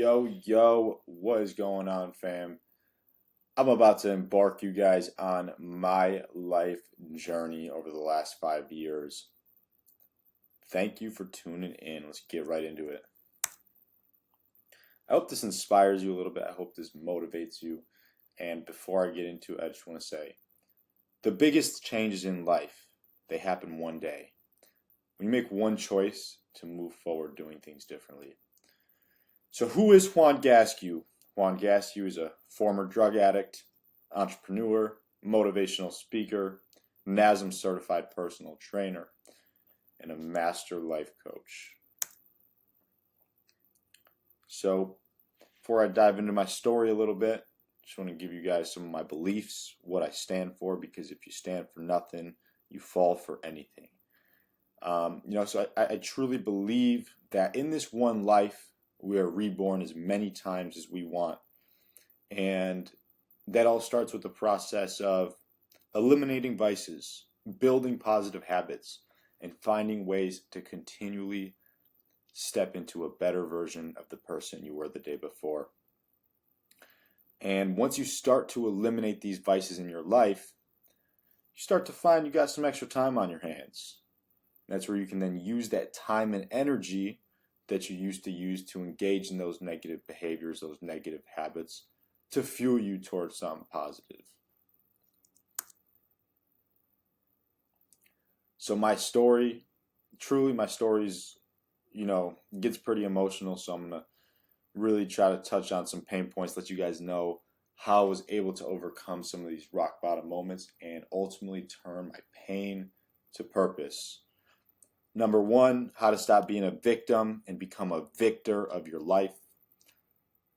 Yo, what is going on, fam? I'm about to embark you guys on my life journey over the last 5 years. Thank you for tuning in. Let's get right into it. I hope this inspires you a little bit. I hope this motivates you. And before I get into it, I just want to say the biggest changes in life, they happen one day. When you make one choice to move forward doing things differently. So who is Juan Gasque? Juan Gasque is a former drug addict, entrepreneur, motivational speaker, NASM certified personal trainer, and a master life coach. So before I dive into my story a little bit, I just want to give you guys some of my beliefs, what I stand for, because if you stand for nothing, you fall for anything. So I truly believe that in this one life, we are reborn as many times as we want. And that all starts with the process of eliminating vices, building positive habits, and finding ways to continually step into a better version of the person you were the day before. And once you start to eliminate these vices in your life, you start to find you got some extra time on your hands. That's where you can then use that time and energy that you used to use to engage in those negative behaviors, those negative habits, to fuel you towards something positive. So my story, truly my story's, gets pretty emotional, so I'm going to really try to touch on some pain points, let you guys know how I was able to overcome some of these rock bottom moments and ultimately turn my pain to purpose. Number one, how to stop being a victim and become a victor of your life.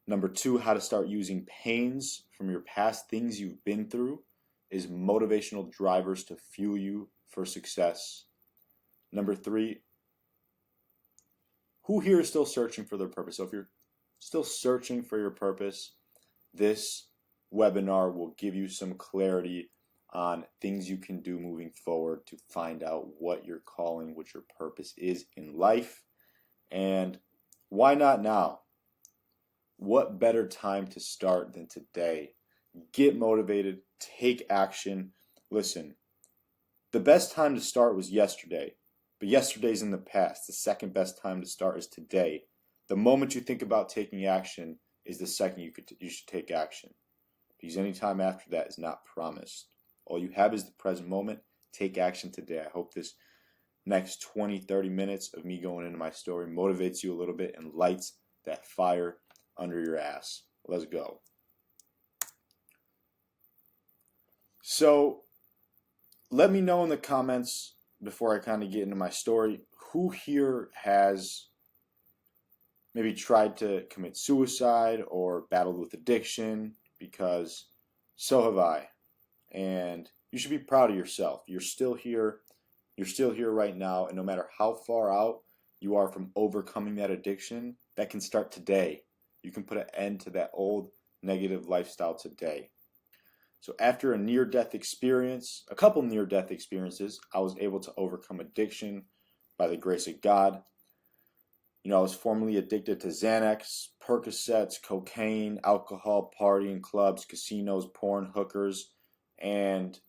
Number two, how to start using pains from your past, things you've been through, is motivational drivers to fuel you for success. Number three, who here is still searching for their purpose? So if you're still searching for your purpose, this webinar will give you some clarity on things you can do moving forward to find out what your calling, what your purpose is in life. And why not now? What better time to start than today? Get motivated, take action. Listen, the best time to start was yesterday, but yesterday's in the past. The second best time to start is today. The moment you think about taking action is the second you should take action, because any time after that is not promised. All you have is the present moment. Take action today. I hope this next 20, 30 minutes of me going into my story motivates you a little bit and lights that fire under your ass. Let's go. So let me know in the comments before I kind of get into my story, who here has maybe tried to commit suicide or battled with addiction, because so have I. And you should be proud of yourself. You're still here. You're still here right now. And no matter how far out you are from overcoming that addiction, that can start today. You can put an end to that old negative lifestyle today. So after a near-death experience, a couple near-death experiences, I was able to overcome addiction by the grace of God. I was formerly addicted to Xanax, Percocets, cocaine, alcohol, partying, clubs, casinos, porn, hookers. And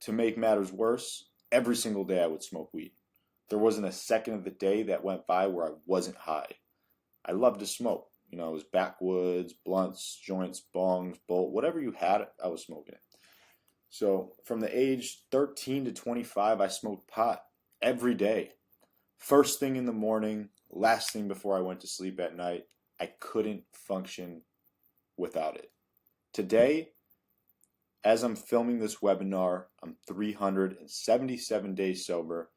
to make matters worse, every single day I would smoke weed. There wasn't a second of the day that went by where I wasn't high. I loved to smoke. It was backwoods, blunts, joints, bongs, bolt, whatever you had, I was smoking it. So from the age 13 to 25, I smoked pot every day. First thing in the morning, last thing before I went to sleep at night. I couldn't function without it. Today, as I'm filming this webinar, I'm 377 days sober.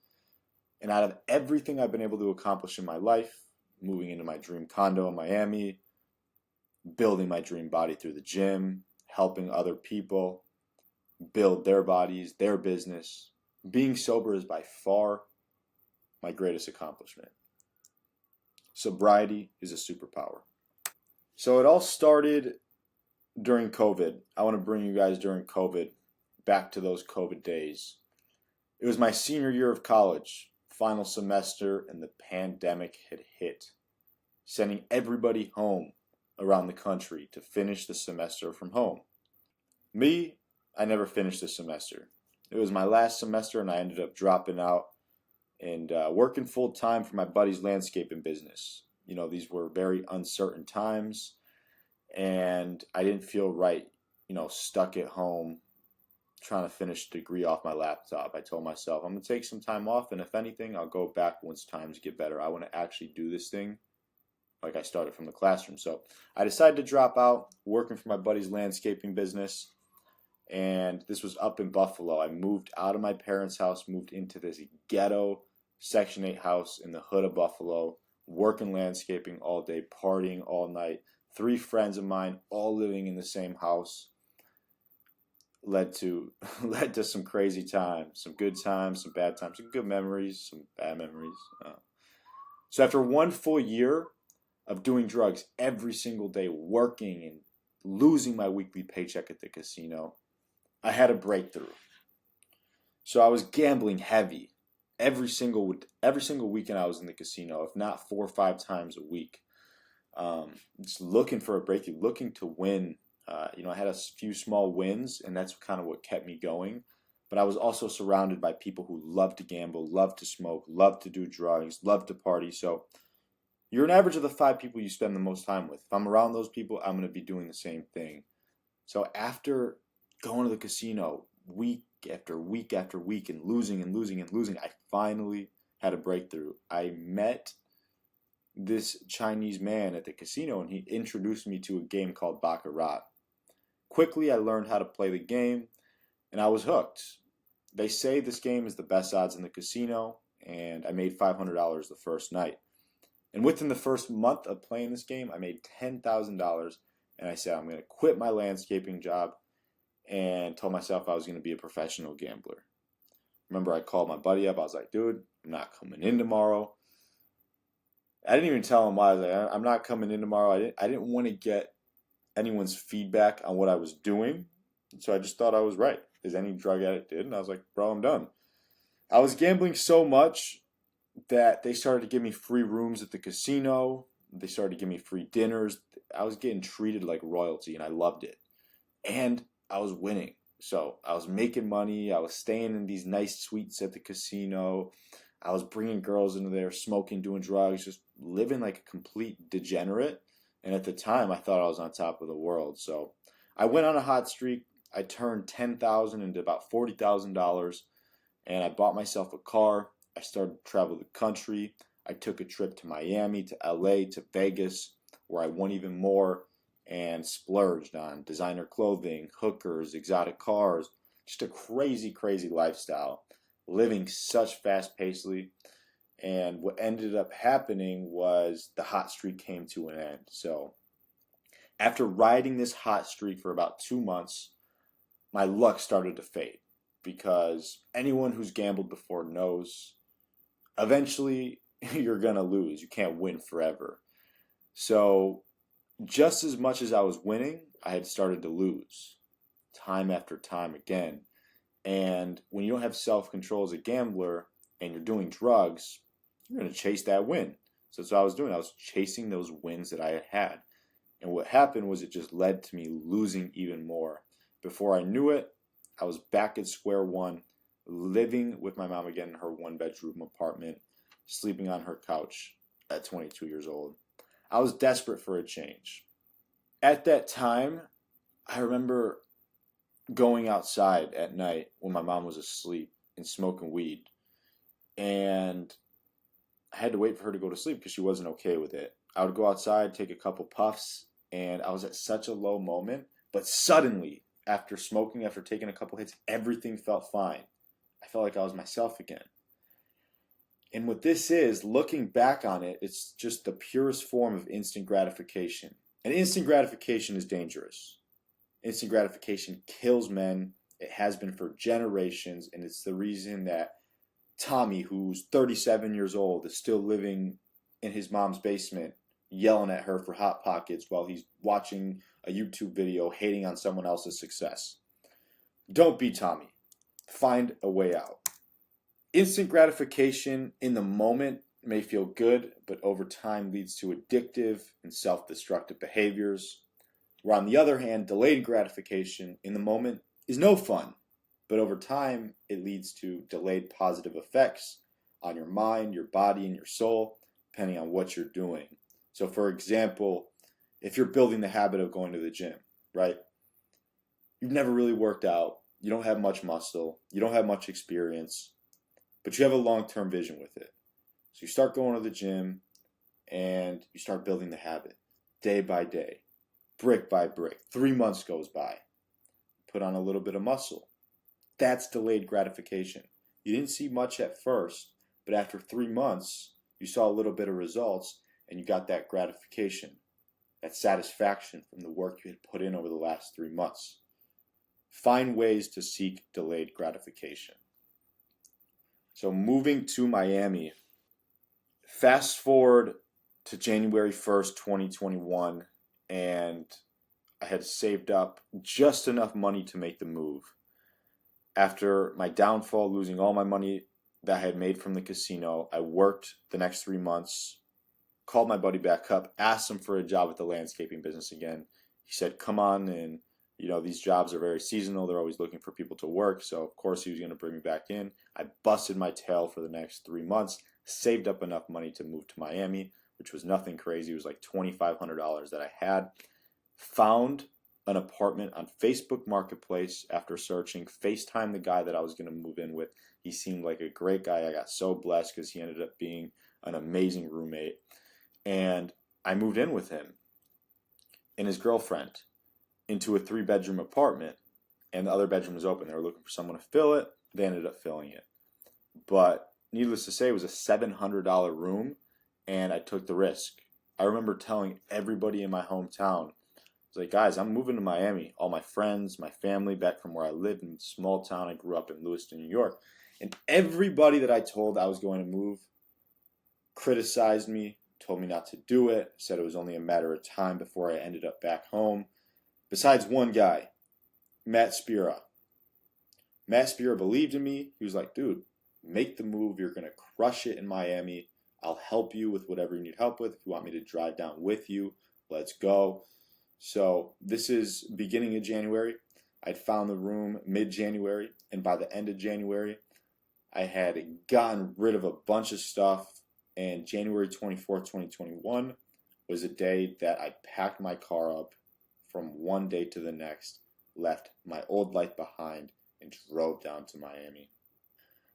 And out of everything I've been able to accomplish in my life, moving into my dream condo in Miami, building my dream body through the gym, helping other people build their bodies, their business, being sober is by far my greatest accomplishment. Sobriety is a superpower. So it all started during COVID. I want to bring you guys during COVID, back to those COVID days. It was my senior year of college, final semester, and the pandemic had hit, sending everybody home around the country to finish the semester from home. Me, I never finished the semester. It was my last semester, and I ended up dropping out and working full time for my buddy's landscaping business. You know, these were very uncertain times, and I didn't feel right, stuck at home trying to finish the degree off my laptop. I told myself I'm going to take some time off, and if anything, I'll go back once times get better. I want to actually do this thing like I started from the classroom. So I decided to drop out working for my buddy's landscaping business, and this was up in Buffalo. I moved out of my parents' house, moved into this ghetto Section 8 house in the hood of Buffalo, working landscaping all day, partying all night. 3 friends of mine all living in the same house led to some crazy times, some good times, some bad times, some good memories, some bad memories. So after 1 full year of doing drugs every single day, working and losing my weekly paycheck at the casino, I had a breakthrough. So I was gambling heavy every single weekend I was in the casino, if not 4 or 5 times a week. Just looking for a breakthrough, looking to win. I had a few small wins, and that's kind of what kept me going. But I was also surrounded by people who love to gamble, love to smoke, love to do drugs, love to party. So you're an average of the 5 people you spend the most time with. If I'm around those people, I'm going to be doing the same thing. So after going to the casino week after week after week and losing, I finally had a breakthrough. I met this Chinese man at the casino, and he introduced me to a game called Baccarat. Quickly, I learned how to play the game, and I was hooked. They say this game is the best odds in the casino, and I made $500 the first night. And within the first month of playing this game, I made $10,000, and I said I'm going to quit my landscaping job, and told myself I was going to be a professional gambler. Remember, I called my buddy up. I was like, dude, I'm not coming in tomorrow. I didn't even tell him why. I was like, I'm not coming in tomorrow. I didn't want to get anyone's feedback on what I was doing. So I just thought I was right, as any drug addict did. And I was like, bro, I'm done. I was gambling so much that they started to give me free rooms at the casino. They started to give me free dinners. I was getting treated like royalty, and I loved it. And I was winning. So I was making money. I was staying in these nice suites at the casino. I was bringing girls into there, smoking, doing drugs, just living like a complete degenerate. And at the time, I thought I was on top of the world. So I went on a hot streak. I turned $10,000 into about $40,000, and I bought myself a car. I started to travel the country. I took a trip to Miami, to LA, to Vegas, where I won even more and splurged on designer clothing, hookers, exotic cars, just a crazy, crazy lifestyle, living such fast-pacedly. And what ended up happening was the hot streak came to an end. So after riding this hot streak for about 2 months, my luck started to fade, because anyone who's gambled before knows eventually you're going to lose. You can't win forever. So just as much as I was winning, I had started to lose time after time again. And when you don't have self-control as a gambler and you're doing drugs, you're going to chase that win. So that's what I was doing. I was chasing those wins that I had had. And what happened was it just led to me losing even more. Before I knew it, I was back at square one, living with my mom again in her 1-bedroom apartment, sleeping on her couch at 22 years old. I was desperate for a change. At that time, I remember going outside at night when my mom was asleep and smoking weed. And I had to wait for her to go to sleep because she wasn't okay with it. I would go outside, take a couple puffs, and I was at such a low moment. But suddenly, after smoking, after taking a couple hits, everything felt fine. I felt like I was myself again. And what this is, looking back on it, it's just the purest form of instant gratification. And instant gratification is dangerous. Instant gratification kills men. It has been for generations, and it's the reason that Tommy, who's 37 years old, is still living in his mom's basement, yelling at her for Hot Pockets while he's watching a YouTube video hating on someone else's success. Don't be Tommy. Find a way out. Instant gratification in the moment may feel good, but over time leads to addictive and self-destructive behaviors. Where on the other hand, delayed gratification in the moment is no fun, but over time it leads to delayed positive effects on your mind, your body, and your soul, depending on what you're doing. So for example, if you're building the habit of going to the gym, right? You've never really worked out, you don't have much muscle, you don't have much experience, but you have a long-term vision with it. So you start going to the gym and you start building the habit day by day, brick by brick. 3 months goes by. Put on a little bit of muscle. That's delayed gratification. You didn't see much at first, but after 3 months, you saw a little bit of results and you got that gratification, that satisfaction from the work you had put in over the last 3 months. Find ways to seek delayed gratification. So moving to Miami, fast forward to January 1st, 2021, and I had saved up just enough money to make the move. After my downfall, losing all my money that I had made from the casino, I worked the next 3 months, called my buddy back up, asked him for a job with the landscaping business again. He said, come on, and these jobs are very seasonal. They're always looking for people to work. So of course he was going to bring me back in. I busted my tail for the next 3 months, saved up enough money to move to Miami, which was nothing crazy. It was like $2,500 that I had. Found an apartment on Facebook Marketplace after searching. FaceTime the guy that I was going to move in with. He seemed like a great guy. I got so blessed because he ended up being an amazing roommate. And I moved in with him and his girlfriend into a 3-bedroom apartment, and the other bedroom was open. They were looking for someone to fill it. They ended up filling it. But needless to say, it was a $700 room, and I took the risk. I remember telling everybody in my hometown, I was like, guys, I'm moving to Miami. All my friends, my family back from where I lived in a small town. I grew up in Lewiston, New York. And everybody that I told I was going to move criticized me, told me not to do it, said it was only a matter of time before I ended up back home. Besides one guy, Matt Spira. Matt Spira believed in me. He was like, dude, make the move. You're going to crush it in Miami. I'll help you with whatever you need help with. If you want me to drive down with you, let's go. So this is beginning of January. I'd found the room mid-January, and by the end of January, I had gotten rid of a bunch of stuff, and January 24th, 2021 was a day that I packed my car up from one day to the next, left my old life behind, and drove down to Miami.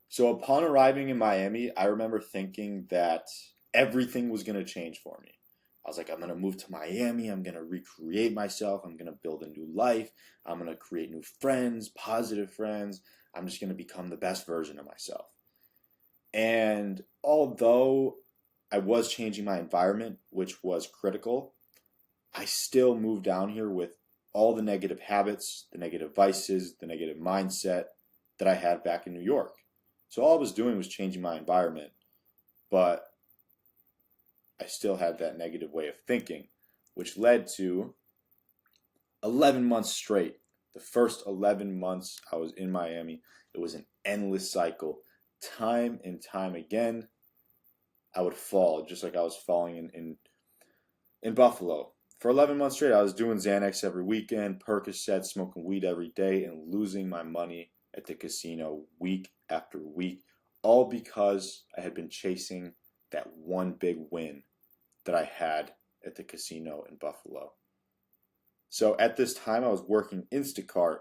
So upon arriving in Miami, I remember thinking that everything was going to change for me. I was like, I'm going to move to Miami. I'm going to recreate myself. I'm going to build a new life. I'm going to create new friends, positive friends. I'm just going to become the best version of myself. And although I was changing my environment, which was critical, I still moved down here with all the negative habits, the negative vices, the negative mindset that I had back in New York. So all I was doing was changing my environment, but I still had that negative way of thinking, which led to 11 months straight. The first 11 months I was in Miami, it was an endless cycle. Time and time again, I would fall, just like I was falling in Buffalo. For 11 months straight, I was doing Xanax every weekend, Percocet, smoking weed every day, and losing my money at the casino week after week, all because I had been chasing that one big win that I had at the casino in Buffalo. So at this time, I was working Instacart,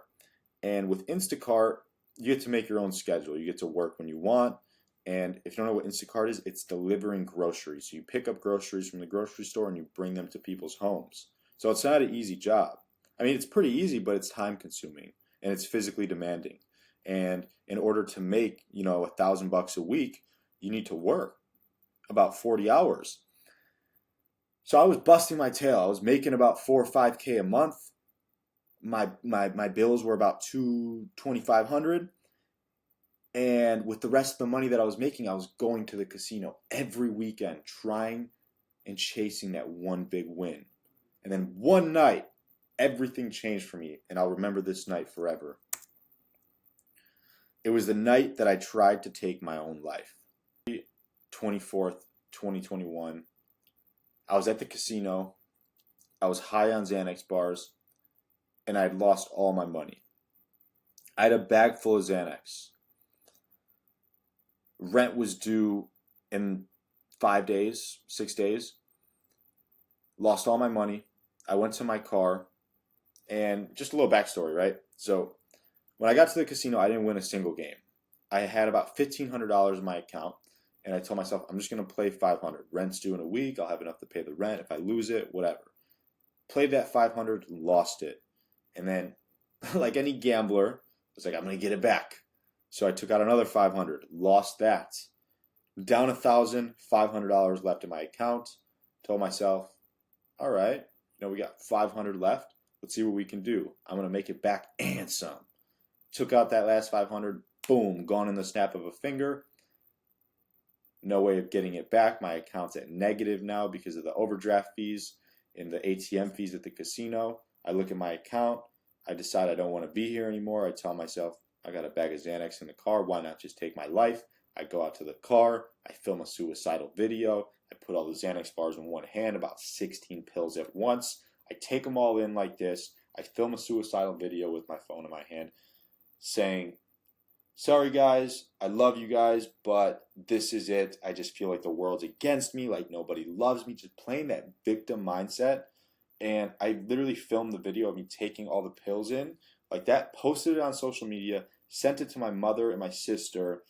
and with Instacart, you get to make your own schedule. You get to work when you want, and if you don't know what Instacart is, it's delivering groceries. So you pick up groceries from the grocery store and you bring them to people's homes. So it's not an easy job. I mean, it's pretty easy, but it's time consuming and it's physically demanding. And in order to make, $1,000 a week, you need to work about 40 hours. So I was busting my tail. I was making about $4 or $5K a month. My bills were about $2,500. And with the rest of the money that I was making, I was going to the casino every weekend, trying and chasing that one big win. And then one night, everything changed for me, and I'll remember this night forever. It was the night that I tried to take my own life. 24th, 2021. I was at the casino. I was high on Xanax bars, and I had lost all my money. I had a bag full of Xanax. Rent was due in 5 days, 6 days. Lost all my money. I went to my car, and just a little backstory, right? So when I got to the casino, I didn't win a single game. I had about $1,500 in my account, and I told myself, I'm just going to play 500. Rent's due in a week. I'll have enough to pay the rent. If I lose it, whatever. Played that 500, lost it. And then, like any gambler, I was like, I'm going to get it back. So I took out another 500, lost that. Down $1,500 left in my account. Told myself, all right, we got 500 left. Let's see what we can do. I'm going to make it back and some. Took out that last 500, boom, gone in the snap of a finger. No way of getting it back. My account's at negative now because of the overdraft fees and the ATM fees at the casino. I look at my account. I decide I don't want to be here anymore. I tell myself, I got a bag of Xanax in the car. Why not just take my life? I go out to the car. I film a suicidal video. I put all the Xanax bars in one hand, about 16 pills at once. I take them all in like this. I film a suicidal video with my phone in my hand saying, sorry guys, I love you guys, but this is it. I just feel like the world's against me, like nobody loves me, just playing that victim mindset. And I literally filmed the video of me taking all the pills in like that, posted it on social media, sent it to my mother and my sister,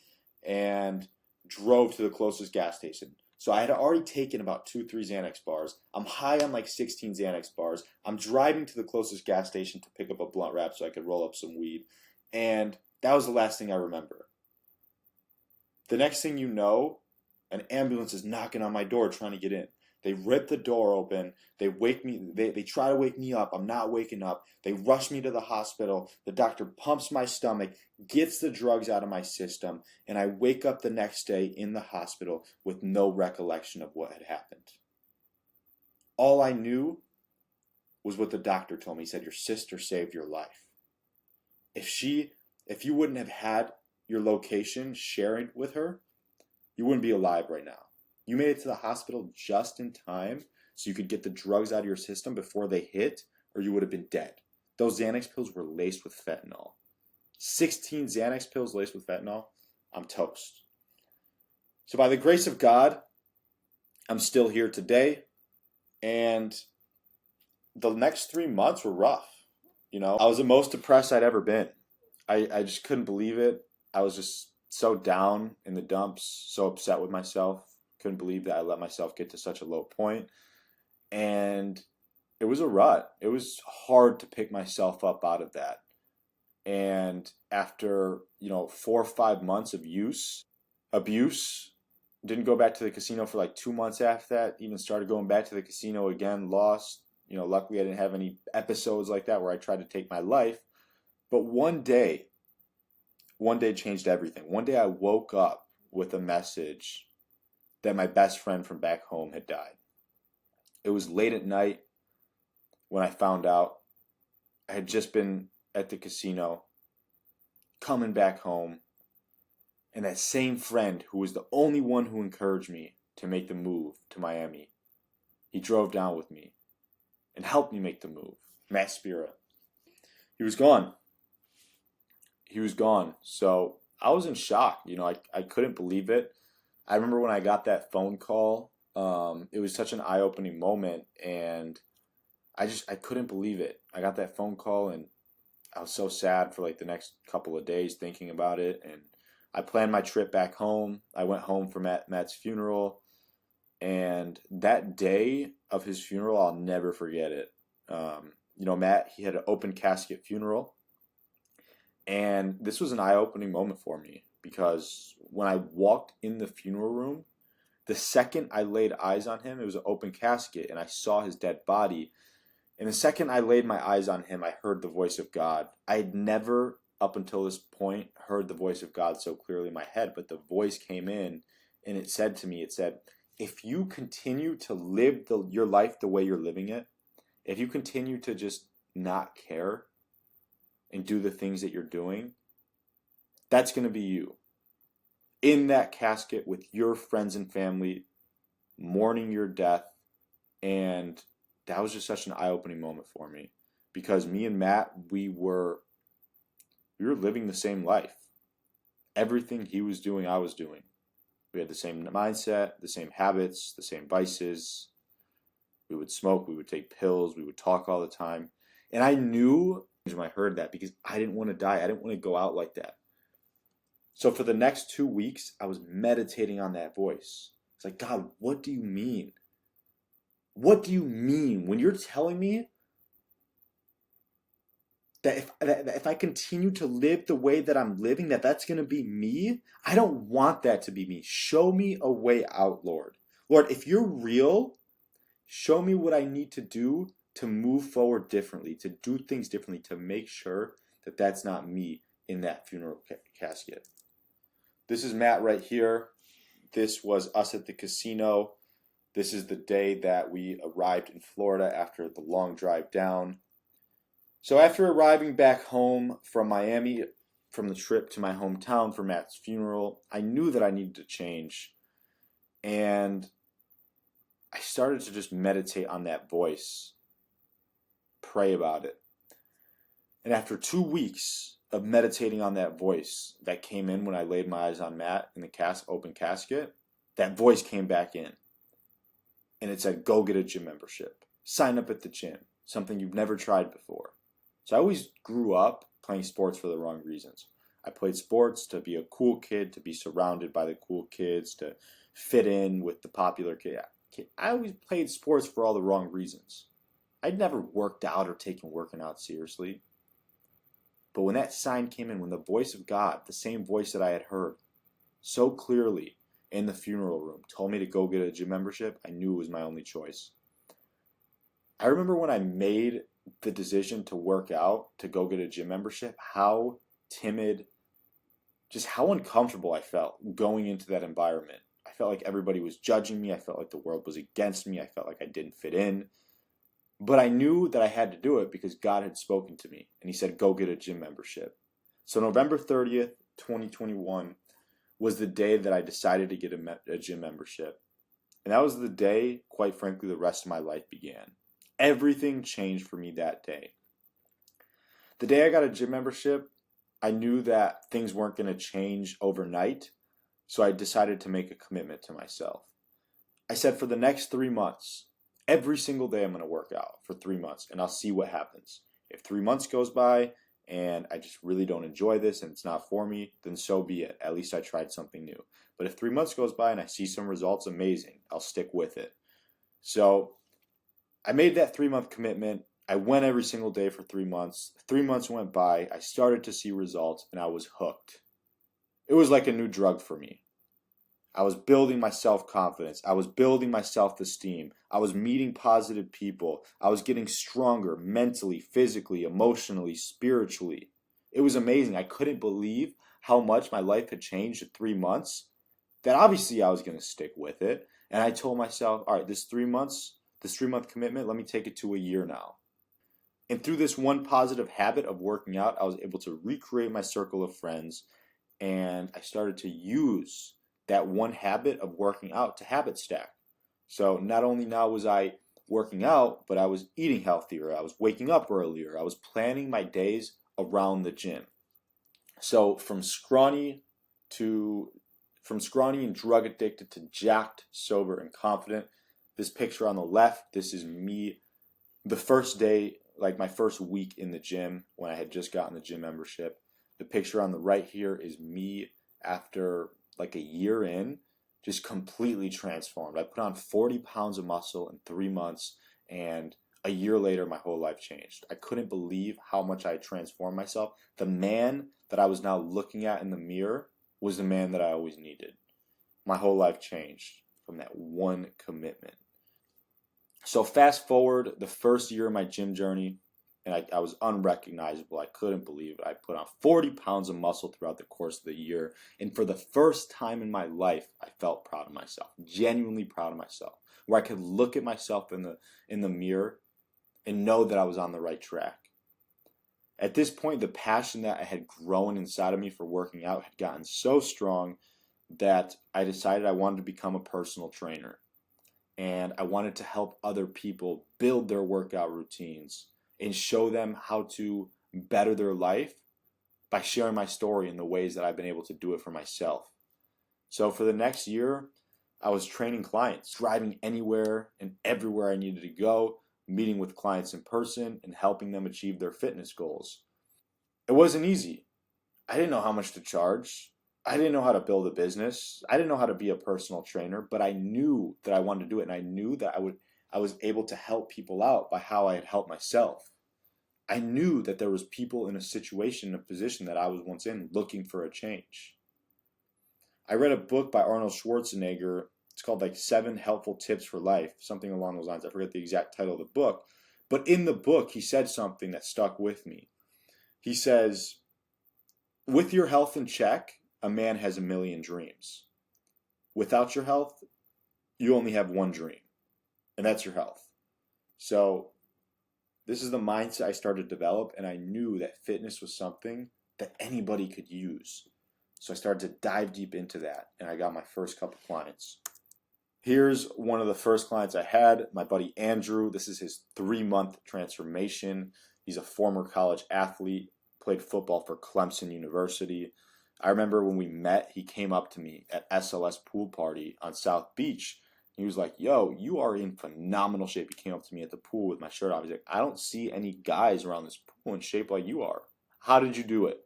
and drove to the closest gas station. So I had already taken about 2-3 Xanax bars. I'm high on like 16 Xanax bars. I'm driving to the closest gas station to pick up a blunt wrap so I could roll up some weed. And that was the last thing I remember. The next thing you know, an ambulance is knocking on my door trying to get in. They rip the door open. They wake me. They try to wake me up. I'm not waking up. They rush me to the hospital. The doctor pumps my stomach, gets the drugs out of my system, and I wake up the next day in the hospital with no recollection of what had happened. All I knew was what the doctor told me. He said, your sister saved your life. If you wouldn't have had your location sharing with her, you wouldn't be alive right now. You made it to the hospital just in time so you could get the drugs out of your system before they hit, or you would have been dead. Those Xanax pills were laced with fentanyl. 16 Xanax pills laced with fentanyl, I'm toast. So by the grace of God, I'm still here today, and the next 3 months were rough. I was the most depressed I'd ever been. I just couldn't believe it. I was just so down in the dumps, so upset with myself. Couldn't believe that I let myself get to such a low point. And it was a rut. It was hard to pick myself up out of that. And after, 4 or 5 months of abuse, didn't go back to the casino for like 2 months after that. Even started going back to the casino again, lost. Luckily I didn't have any episodes like that where I tried to take my life. But one day changed everything. One day I woke up with a message that my best friend from back home had died. It was late at night when I found out. I had just been at the casino, coming back home, and that same friend who was the only one who encouraged me to make the move to Miami, he drove down with me and helped me make the move. Matt Spira. He was gone. So I was in shock. I couldn't believe it. I remember when I got that phone call, it was such an eye-opening moment, and I couldn't believe it. I got that phone call, and I was so sad for like the next couple of days thinking about it, and I planned my trip back home. I went home for Matt's funeral, and that day of his funeral, I'll never forget it. Matt, he had an open casket funeral, and this was an eye-opening moment for me. Because when I walked in the funeral room, the second I laid eyes on him, it was an open casket, and I saw his dead body. And the second I laid my eyes on him, I heard the voice of God. I had never, up until this point, heard the voice of God so clearly in my head, but the voice came in, and it said, if you continue to live your life the way you're living it, if you continue to just not care and do the things that you're doing, that's going to be you in that casket with your friends and family mourning your death. And that was just such an eye-opening moment for me, because me and Matt, we were living the same life. Everything he was doing, I was doing. We had the same mindset, the same habits, the same vices. We would smoke, we would take pills, we would talk all the time. And I knew when I heard that, because I didn't want to die. I didn't want to go out like that. So for the next 2 weeks, I was meditating on that voice. It's like, God, what do you mean? What do you mean when you're telling me that if I continue to live the way that I'm living, that's going to be me? I don't want that to be me. Show me a way out, Lord. Lord, if you're real, show me what I need to do to move forward differently, to do things differently, to make sure that that's not me in that funeral casket. This is Matt right here. This was us at the casino. This is the day that we arrived in Florida after the long drive down. So after arriving back home from Miami, from the trip to my hometown for Matt's funeral, I knew that I needed to change. And I started to just meditate on that voice, pray about it. And after 2 weeks of meditating on that voice that came in when I laid my eyes on Matt in the open casket, that voice came back in. And it said, go get a gym membership. Sign up at the gym, something you've never tried before. So I always grew up playing sports for the wrong reasons. I played sports to be a cool kid, to be surrounded by the cool kids, to fit in with the popular kid. I always played sports for all the wrong reasons. I'd never worked out or taken working out seriously. But when that sign came in, when the voice of God, the same voice that I had heard so clearly in the funeral room, told me to go get a gym membership, I knew it was my only choice. I remember when I made the decision to work out, to go get a gym membership, how timid, just how uncomfortable I felt going into that environment. I felt like everybody was judging me. I felt like the world was against me. I felt like I didn't fit in. But I knew that I had to do it because God had spoken to me, and he said, go get a gym membership. So November 30th, 2021 was the day that I decided to get a gym membership. And that was the day, quite frankly, the rest of my life began. Everything changed for me that day. The day I got a gym membership, I knew that things weren't going to change overnight, so I decided to make a commitment to myself. I said for the next 3 months, every single day I'm going to work out for 3 months, and I'll see what happens. If 3 months goes by and I just really don't enjoy this and it's not for me, then so be it. At least I tried something new. But if 3 months goes by and I see some results, amazing. I'll stick with it. So I made that 3-month commitment. I went every single day for 3 months. 3 months went by. I started to see results, and I was hooked. It was like a new drug for me. I was building my self-confidence. I was building my self-esteem. I was meeting positive people. I was getting stronger mentally, physically, emotionally, spiritually. It was amazing. I couldn't believe how much my life had changed in 3 months. That obviously I was going to stick with it. And I told myself, all right, this 3 month commitment, let me take it to a year now. And through this one positive habit of working out, I was able to recreate my circle of friends. And I started to use that one habit of working out to habit stack. So not only now was I working out, but I was eating healthier. I was waking up earlier. I was planning my days around the gym. So from scrawny and drug addicted to jacked, sober, and confident. This picture on the left, this is me the first day, like my first week in the gym when I had just gotten the gym membership. The picture on the right here is me after like a year in, just completely transformed. I put on 40 pounds of muscle in 3 months, and a year later, my whole life changed. I couldn't believe how much I had transformed myself. The man that I was now looking at in the mirror was the man that I always needed. My whole life changed from that one commitment. So fast forward the first year of my gym journey, and I was unrecognizable. I couldn't believe it. I put on 40 pounds of muscle throughout the course of the year. And for the first time in my life, I felt proud of myself, genuinely proud of myself, where I could look at myself in the mirror and know that I was on the right track. At this point, the passion that I had grown inside of me for working out had gotten so strong that I decided I wanted to become a personal trainer. and I wanted to help other people build their workout routines and show them how to better their life by sharing my story in the ways that I've been able to do it for myself. So for the next year, I was training clients, driving anywhere and everywhere I needed to go, meeting with clients in person, and helping them achieve their fitness goals. It wasn't easy. I didn't know how much to charge. I didn't know how to build a business. I didn't know how to be a personal trainer, but I knew that I wanted to do it, and I knew that I was able to help people out by how I had helped myself. I knew that there was people in a situation, a position that I was once in, looking for a change. I read a book by Arnold Schwarzenegger. It's called like 7 Helpful Tips for Life, something along those lines. I forget the exact title of the book. But in the book, he said something that stuck with me. He says, with your health in check, a man has a million dreams. Without your health, you only have one dream, and that's your health. So this is the mindset I started to develop, and I knew that fitness was something that anybody could use. So I started to dive deep into that, and I got my first couple clients. Here's one of the first clients I had, my buddy Andrew. This is his 3-month transformation. He's a former college athlete, played football for Clemson University. I remember when we met, he came up to me at SLS pool party on South Beach. He was like, yo, you are in phenomenal shape. He came up to me at the pool with my shirt off. He's like, I don't see any guys around this pool in shape like you are. How did you do it?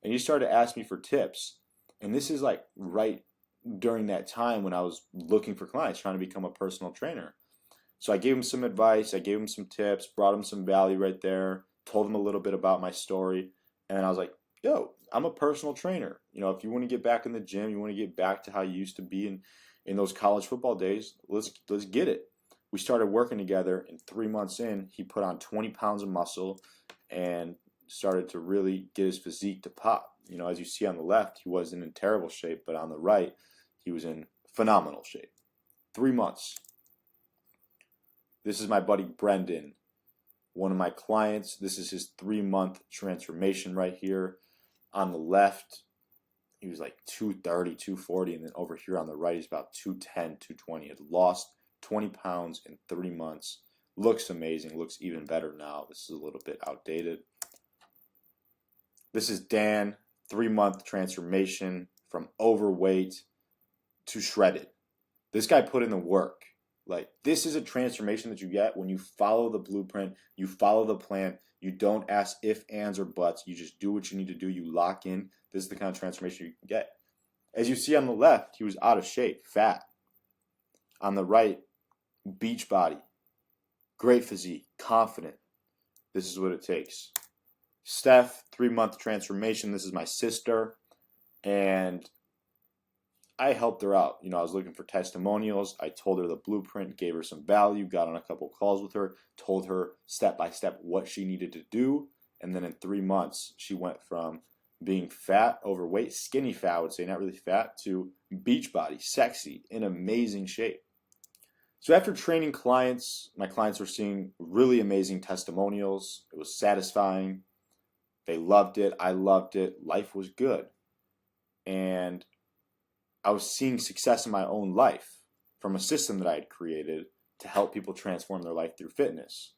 And he started to ask me for tips. And this is like right during that time when I was looking for clients, trying to become a personal trainer. So I gave him some advice. I gave him some tips, brought him some value right there, told him a little bit about my story. And I was like, yo, I'm a personal trainer. You know, if you want to get back in the gym, you want to get back to how you used to be in those college football days, let's get it. We started working together, and 3 months in, he put on 20 pounds of muscle and started to really get his physique to pop. You know, as you see on the left, he wasn't in terrible shape, but on the right, he was in phenomenal shape. 3 months. This is my buddy Brendan, one of my clients. This is his 3-month transformation right here. On the left, he was like 230, 240, and then over here on the right, he's about 210, 220. Had lost 20 pounds in 3 months. Looks amazing. Looks even better now. This is a little bit outdated. This is Dan, 3-month transformation from overweight to shredded. This guy put in the work. Like, this is a transformation that you get when you follow the blueprint, you follow the plan, you don't ask if, ands, or buts, you just do what you need to do, you lock in. This is the kind of transformation you can get. As you see on the left, he was out of shape, fat. On the right, beach body, great physique, confident. This is what it takes. Steph, 3-month transformation. This is my sister, and I helped her out. You know, I was looking for testimonials. I told her the blueprint, gave her some value, got on a couple calls with her, told her step by step what she needed to do. And then in 3 months, she went from being fat, overweight, skinny fat, I would say, not really fat, to beach body, sexy, in amazing shape. So after training clients, my clients were seeing really amazing testimonials. It was satisfying. They loved it. I loved it. Life was good. And I was seeing success in my own life from a system that I had created to help people transform their life through fitness.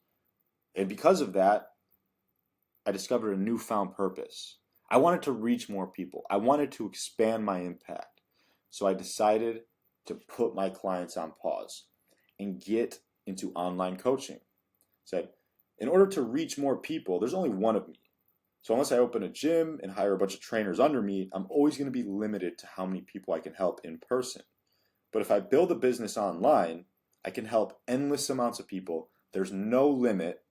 And because of that, I discovered a newfound purpose. I wanted to reach more people. I wanted to expand my impact. So I decided to put my clients on pause and get into online coaching. Said, in order to reach more people, there's only one of me. So unless I open a gym and hire a bunch of trainers under me, I'm always going to be limited to how many people I can help in person. But if I build a business online, I can help endless amounts of people. There's no limit.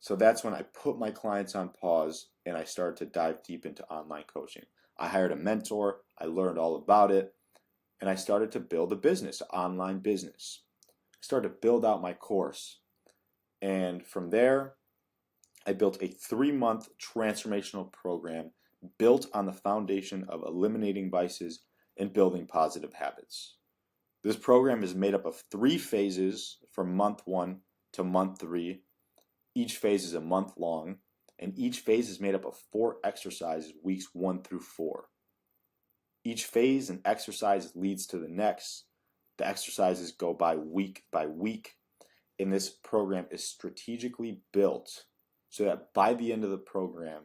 So that's when I put my clients on pause and I started to dive deep into online coaching. I hired a mentor. I learned all about it. And I started to build a business, an online business. I started to build out my course. And from there, I built a 3-month transformational program built on the foundation of eliminating vices and building positive habits. This program is made up of 3 phases from month 1 to month 3. Each phase is a month long, and each phase is made up of 4 exercises, weeks 1 through 4. Each phase and exercise leads to the next, The exercises go by week, and this program is strategically built so that by the end of the program,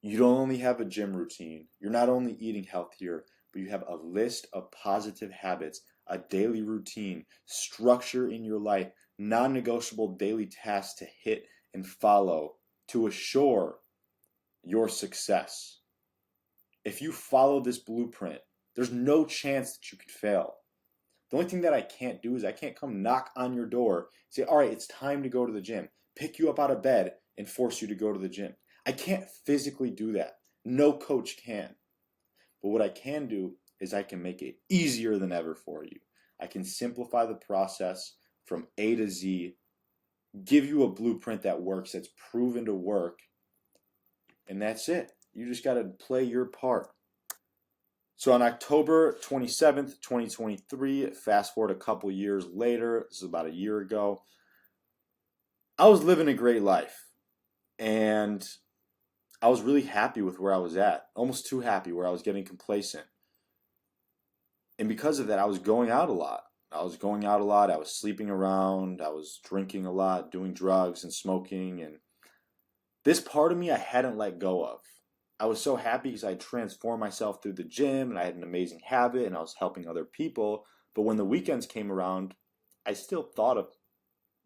you don't only have a gym routine, you're not only eating healthier, but you have a list of positive habits, a daily routine, structure in your life, non-negotiable daily tasks to hit and follow to assure your success. If you follow this blueprint, there's no chance that you could fail. The only thing that I can't do is I can't come knock on your door, say, all right, it's time to go to the gym, pick you up out of bed and force you to go to the gym. I can't physically do that. No coach can. But what I can do is I can make it easier than ever for you. I can simplify the process from A to Z, give you a blueprint that works, that's proven to work, and that's it. You just got to play your part. So on October 27th, 2023, fast forward a couple years later, this is about a year ago, I was living a great life. And I was really happy with where I was at, almost too happy, where I was getting complacent. And because of that, I was going out a lot. I was sleeping around, I was drinking a lot, doing drugs and smoking. And this part of me I hadn't let go of. I was so happy because I transformed myself through the gym and I had an amazing habit and I was helping other people. But when the weekends came around, I still thought of,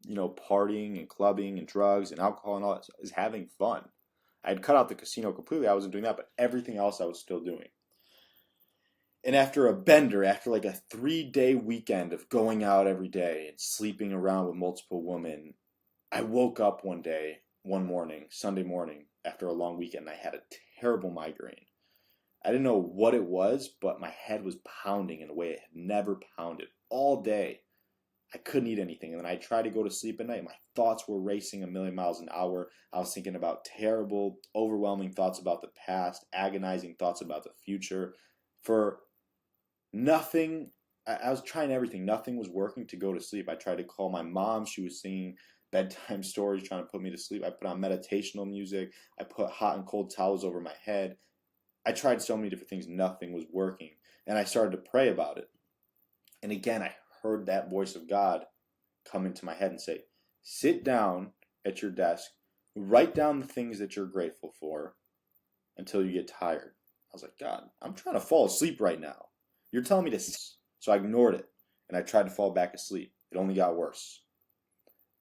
partying and clubbing and drugs and alcohol and all that as having fun. I had cut out the casino completely. I wasn't doing that, but everything else I was still doing. And after like a 3-day weekend of going out every day and sleeping around with multiple women, I woke up one morning, Sunday morning, after a long weekend. I had a terrible migraine. I didn't know what it was, but my head was pounding in a way it had never pounded all day. I couldn't eat anything. And then I tried to go to sleep at night. My thoughts were racing a million miles an hour. I was thinking about terrible, overwhelming thoughts about the past, agonizing thoughts about the future. For nothing, I was trying everything. Nothing was working to go to sleep. I tried to call my mom. She was singing bedtime stories trying to put me to sleep. I put on meditational music. I put hot and cold towels over my head. I tried so many different things. Nothing was working. And I started to pray about it. And again, I heard that voice of God come into my head and say, sit down at your desk, write down the things that you're grateful for until you get tired. I was like, God, I'm trying to fall asleep right now. You're telling me to. So I ignored it and I tried to fall back asleep. It only got worse.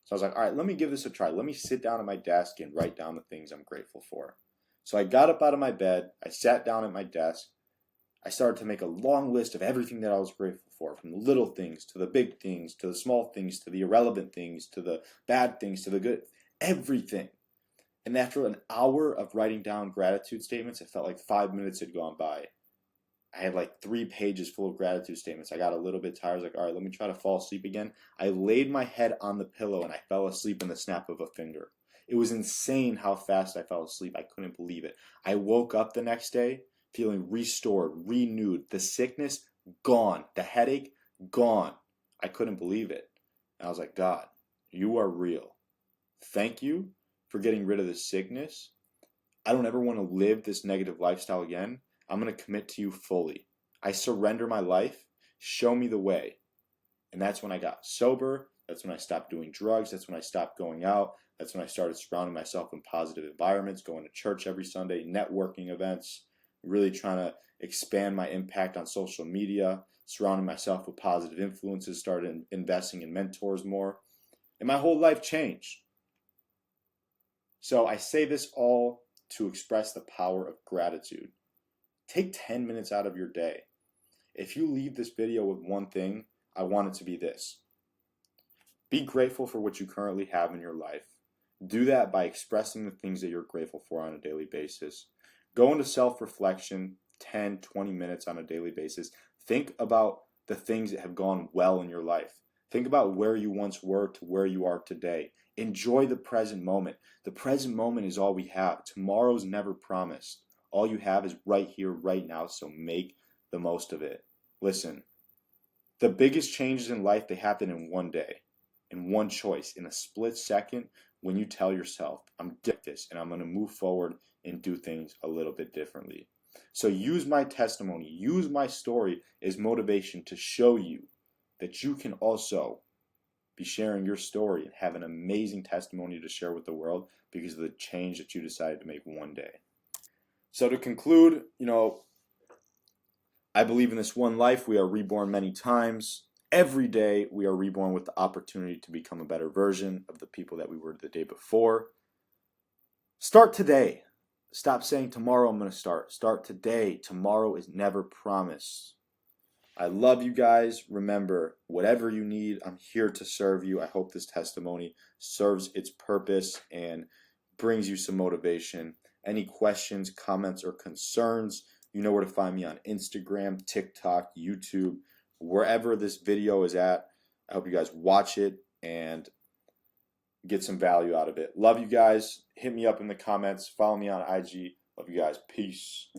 So I was like, all right, let me give this a try. Let me sit down at my desk and write down the things I'm grateful for. So I got up out of my bed. I sat down at my desk. I started to make a long list of everything that I was grateful for, from the little things to the big things, to the small things, to the irrelevant things, to the bad things, to the good, everything. And after an hour of writing down gratitude statements, it felt like 5 minutes had gone by. I had like 3 pages full of gratitude statements. I got a little bit tired. I was like, all right, let me try to fall asleep again. I laid my head on the pillow and I fell asleep in the snap of a finger. It was insane how fast I fell asleep. I couldn't believe it. I woke up the next day feeling restored, renewed. The sickness, gone. The headache, gone. I couldn't believe it. And I was like, God, you are real. Thank you for getting rid of the sickness. I don't ever want to live this negative lifestyle again. I'm going to commit to you fully. I surrender my life. Show me the way. And that's when I got sober. That's when I stopped doing drugs. That's when I stopped going out. That's when I started surrounding myself in positive environments, going to church every Sunday, networking events, really trying to expand my impact on social media, surrounding myself with positive influences, started investing in mentors more. And my whole life changed. So I say this all to express the power of gratitude. Take 10 minutes out of your day. If you leave this video with one thing, I want it to be this. Be grateful for what you currently have in your life. Do that by expressing the things that you're grateful for on a daily basis. Go into self-reflection 10, 20 minutes on a daily basis. Think about the things that have gone well in your life. Think about where you once were to where you are today. Enjoy the present moment. The present moment is all we have. Tomorrow's never promised. All you have is right here, right now, so make the most of it. Listen, the biggest changes in life, they happen in one day, in one choice, in a split second when you tell yourself, I'm doing this and I'm going to move forward and do things a little bit differently. So use my testimony, use my story as motivation to show you that you can also be sharing your story and have an amazing testimony to share with the world because of the change that you decided to make one day. So to conclude, I believe in this one life. We are reborn many times. Every day we are reborn with the opportunity to become a better version of the people that we were the day before. Start today. Stop saying tomorrow I'm going to start. Start today. Tomorrow is never promised. I love you guys. Remember, whatever you need, I'm here to serve you. I hope this testimony serves its purpose and brings you some motivation. Any questions, comments, or concerns, you know where to find me on Instagram, TikTok, YouTube, wherever this video is at. I hope you guys watch it and get some value out of it. Love you guys. Hit me up in the comments. Follow me on IG. Love you guys. Peace.